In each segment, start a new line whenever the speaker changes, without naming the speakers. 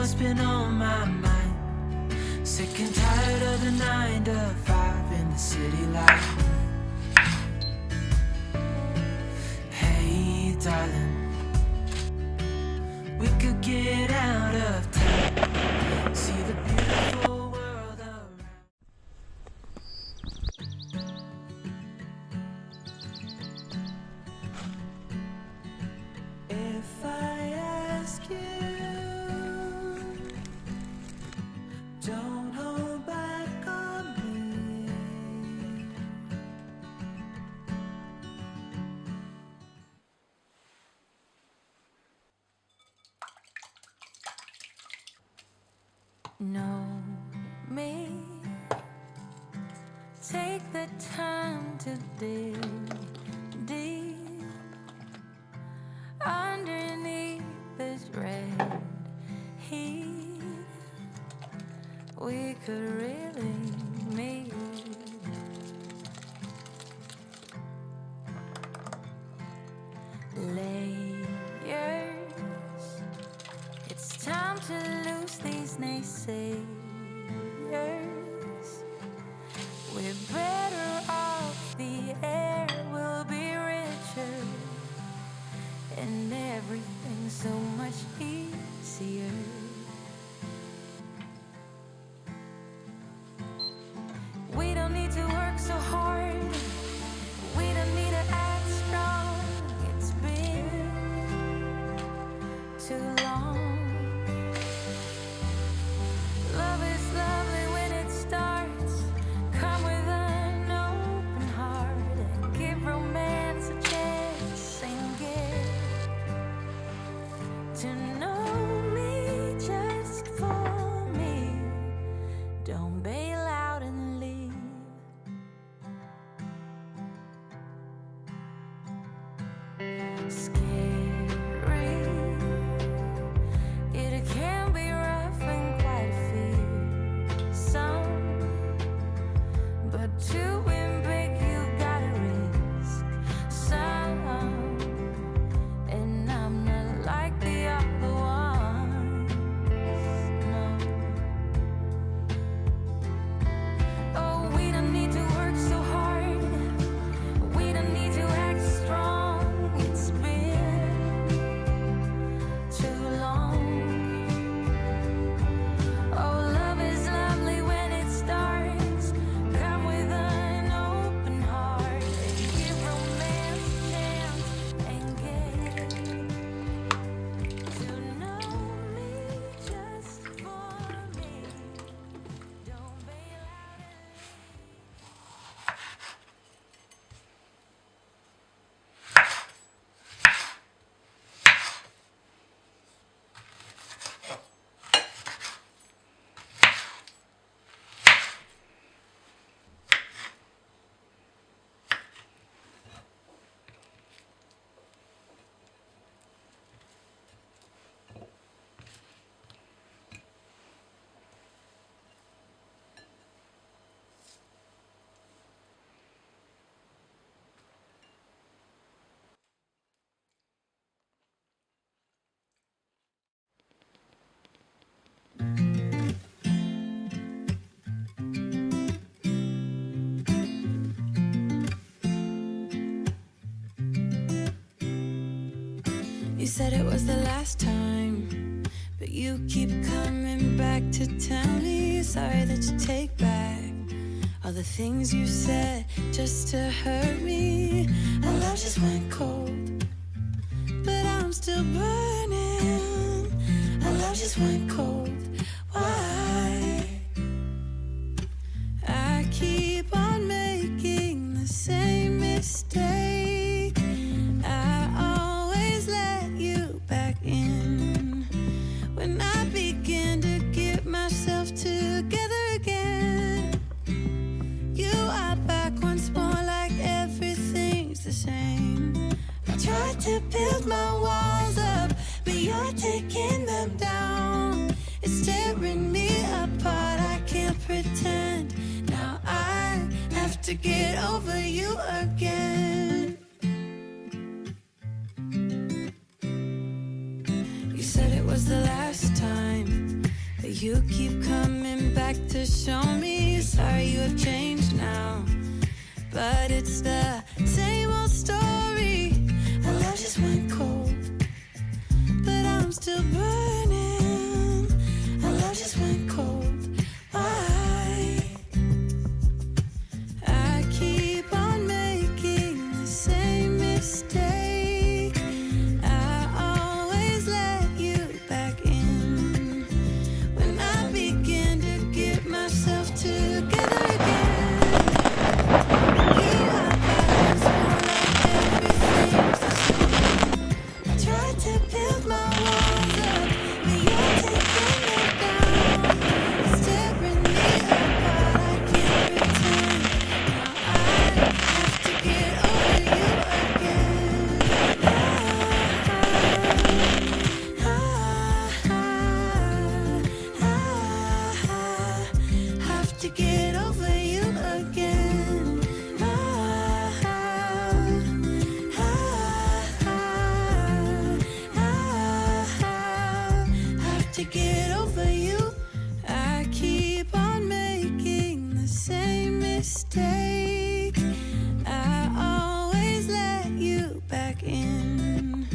what's been on my mind. Sick and tired of the 9 to 5 in the city life. Hey darling, we could get out of town, see the beautiful world around. If I ask you, don't hold back on me. Know me, take the time to dig deep underneath this red heat. We could really meet. Layers, it's time to lose these naysayers. We're better off, the air will be richer, and everything's so much easier. We don't need to work so hard, we don't need to act strong. It's been too long. Love is lovely when it starts. Come with an open heart and give romance a chance and get to know me just for me. Don't bail out and leave. Scary, it can be rough and quite fearsome, but to win big you gotta risk some, and I'm not like the other ones, no. Oh, we don't need to work so hard, we don't need to act strong. It's been too long. Oh, love is lovely when it starts. Come with an open heart and give romance a chance and get to know me just for me. Don't bail out and You said it was the last time, but you keep coming back to tell me sorry that you take back all the things you said just to hurt me. Our love just went cold, but I'm still burning. Our love just went cold. Why? I keep on making the same mistake. I always let you back in when I begin to get myself together again. You are back once more like everything's the same. I tried to build my walls up, but you're taking them down. It's tearing me apart, I can't pretend. Now I have to get over you again. You said it was the last time, You keep coming back to show me you're sorry you have changed now, but it's the same old story. Our love just went cold, but I'm still burning. Our love just went cold. Why? I keep on making the same mistake. I always let you back in when I begin to get myself together again. You are balance more like everything's the same. I tried to build my walls up, but you're taking them down. It's tearing me apart, I can't pretend. Now I have to get over you again. Have to get over you again. Have to get over you. I keep on making the same mistake. I always let you back in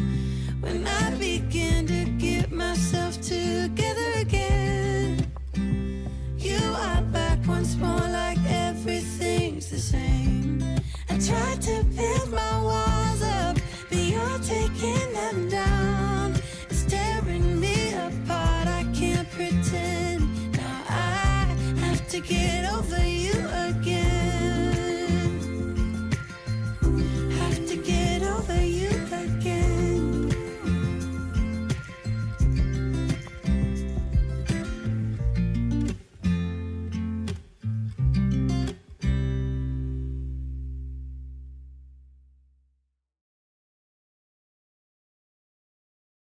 when I begin to get myself together again. You are back once more like everything's the same. I tried to build my walls up, but you're taking them down. It's tearing me apart, I can't pretend. Now I have to get over